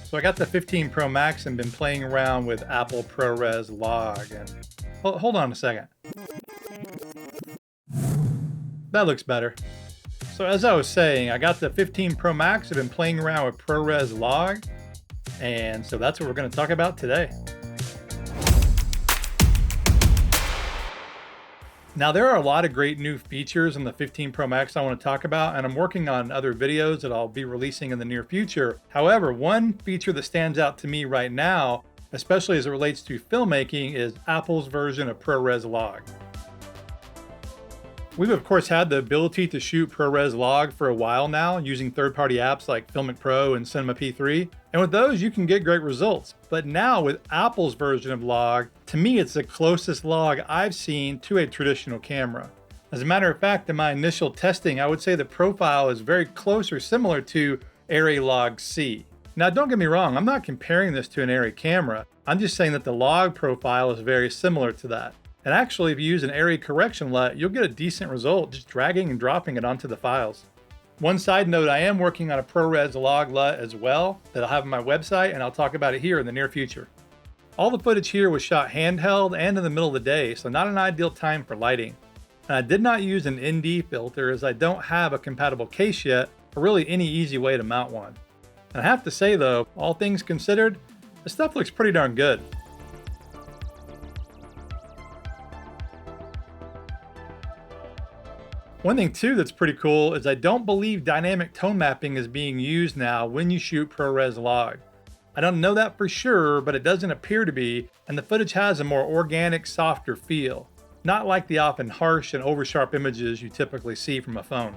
So I got the 15 Pro Max and been playing around with Apple ProRes Log. And hold on a second. That looks better. So as I was saying, I got the 15 Pro Max. I've been playing around with ProRes Log. And so that's what we're going to talk about today. Now there are a lot of great new features in the 15 Pro Max I want to talk about, and I'm working on other videos that I'll be releasing in the near future. However, one feature that stands out to me right now, especially as it relates to filmmaking, is Apple's version of ProRes Log. We've of course had the ability to shoot ProRes Log for a while now using third-party apps like Filmic Pro and Cinema P3. And with those, you can get great results. But now with Apple's version of Log, to me, it's the closest log I've seen to a traditional camera. As a matter of fact, in my initial testing, I would say the profile is very close or similar to Arri Log C. Now, don't get me wrong, I'm not comparing this to an Arri camera. I'm just saying that the log profile is very similar to that. And actually, if you use an Arri correction LUT, you'll get a decent result just dragging and dropping it onto the files. One side note, I am working on a ProRes Log LUT as well that I'll have on my website, and I'll talk about it here in the near future. All the footage here was shot handheld and in the middle of the day, so not an ideal time for lighting. And I did not use an ND filter as I don't have a compatible case yet, or really any easy way to mount one. And I have to say though, all things considered, the stuff looks pretty darn good. One thing too that's pretty cool is I don't believe dynamic tone mapping is being used now when you shoot ProRes Log. I don't know that for sure, but it doesn't appear to be, and the footage has a more organic, softer feel. Not like the often harsh and oversharp images you typically see from a phone.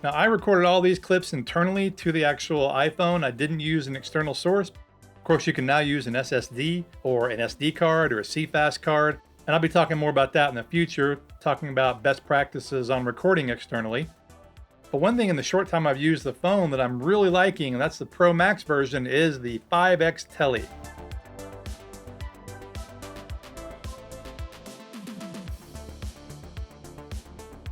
Now I recorded all these clips internally to the actual iPhone. I didn't use an external source. Of course, you can now use an SSD or an SD card or a CFast card. And I'll be talking more about that in the future, talking about best practices on recording externally. But one thing in the short time I've used the phone that I'm really liking, and that's the Pro Max version, is the 5X Tele.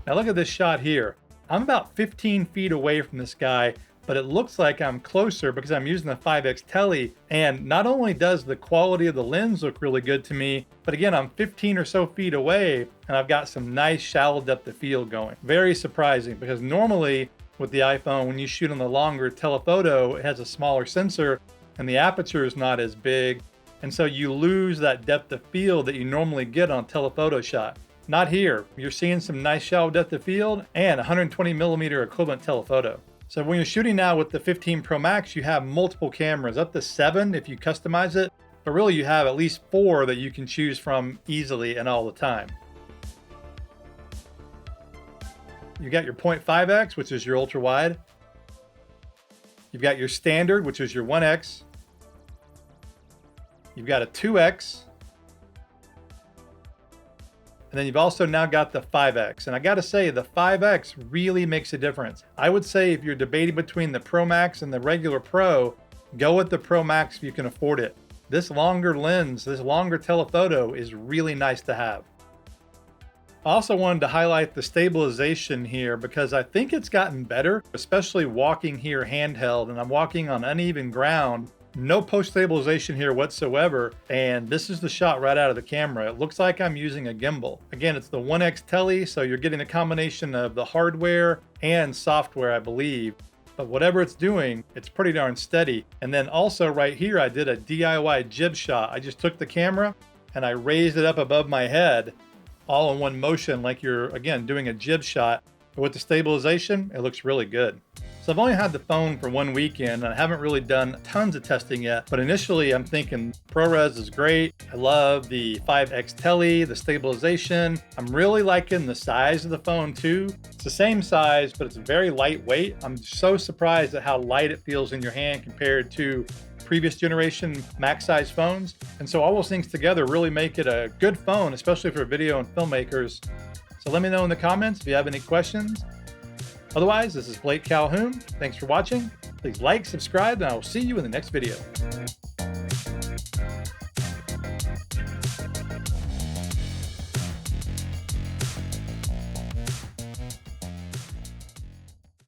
Now look at this shot here. I'm about 15 feet away from this guy, but it looks like I'm closer because I'm using the 5X Tele, and not only does the quality of the lens look really good to me, but again, I'm 15 or so feet away, and I've got some nice shallow depth of field going. Very surprising, because normally with the iPhone, when you shoot on the longer telephoto, it has a smaller sensor, and the aperture is not as big, and so you lose that depth of field that you normally get on a telephoto shot. Not here. You're seeing some nice shallow depth of field and 120mm equivalent telephoto. So when you're shooting now with the 15 Pro Max, you have multiple cameras, up to 7 if you customize it, but really you have at least 4 that you can choose from easily and all the time. You got your 0.5x, which is your ultra wide. You've got your standard, which is your 1x. You've got a 2x. And then you've also now got the 5X. And I gotta say, the 5X really makes a difference. I would say if you're debating between the Pro Max and the regular Pro, go with the Pro Max if you can afford it. This longer lens, this longer telephoto is really nice to have. I also wanted to highlight the stabilization here because I think it's gotten better, especially walking here handheld, and I'm walking on uneven ground. No post stabilization here whatsoever, and this is the shot right out of the camera. It looks like I'm using a gimbal. Again, it's the 1X Tele, so you're getting a combination of the hardware and software, I believe. But whatever it's doing, it's pretty darn steady. And then also right here, I did a DIY jib shot. I just took the camera and I raised it up above my head, all in one motion, like you're, again, doing a jib shot. But with the stabilization, it looks really good. So I've only had the phone for 1 weekend and I haven't really done tons of testing yet, but initially I'm thinking ProRes is great. I love the 5X Tele, the stabilization. I'm really liking the size of the phone too. It's the same size, but it's very lightweight. I'm so surprised at how light it feels in your hand compared to previous generation Max size phones. And so all those things together really make it a good phone, especially for video and filmmakers. So let me know in the comments if you have any questions. Otherwise, this is Blake Calhoun. Thanks for watching. Please like, subscribe, and I will see you in the next video.